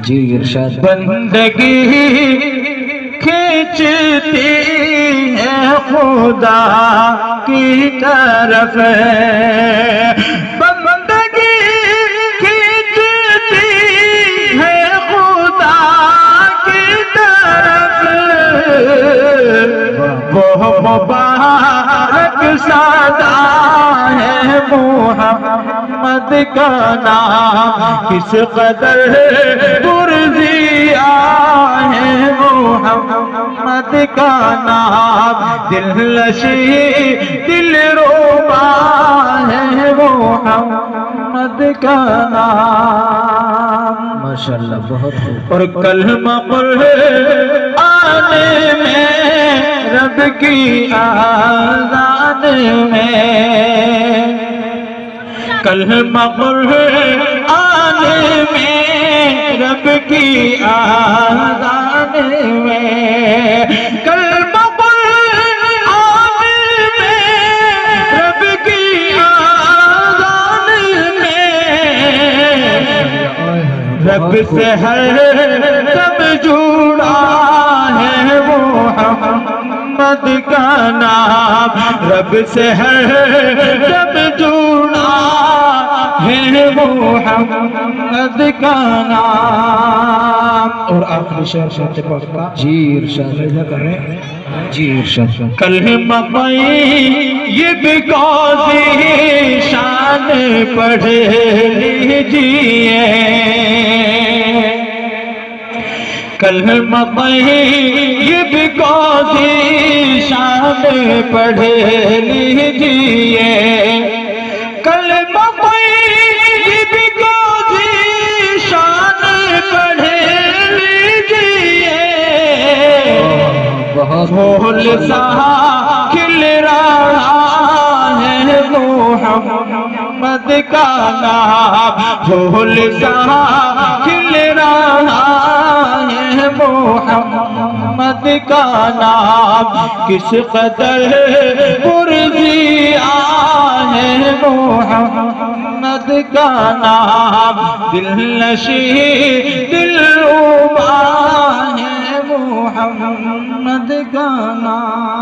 جی ارشاد بندگی کھینچتی ہے خدا کی طرف، بندگی کھینچتی ہے خدا کی طرف، وہ مبارک سادہ ہے محمد کا نام، کس قدر پرزیا ہے محمد کا نام، دل نشین دل ربا ہے محمد کا نام۔ ماشاءاللہ بہت خوب۔ اور کلمہ قرآن میں رب کی آذان میں، کلمہ قرآن میں رب کی آذان میں، کلمہ قرآن میں رب کی آذان میں، رب سے ہر دم جڑا ہے محمد کا نام، رب سے ہر دم جڑا ہے محمد کا نام۔ اور آخری شعر شاعر پاک کا جی ارشاد کر رہے ہیں۔ جی ارشاد کلمہ طیب قاضی شان پڑھ لیجئے، کلمہ طیب قاضی شان پڑھ لیجئے، کلمہ طیب قاضی شان پڑھ لیجئے، بہت پھول سا کھل رہا ہے محمد کا نام، پھول سا کھل رہا ہے محمد کا نام، کس قدر پرزیا ہے محمد کا نام، دل نشین دل ربا ہے محمد کا نام۔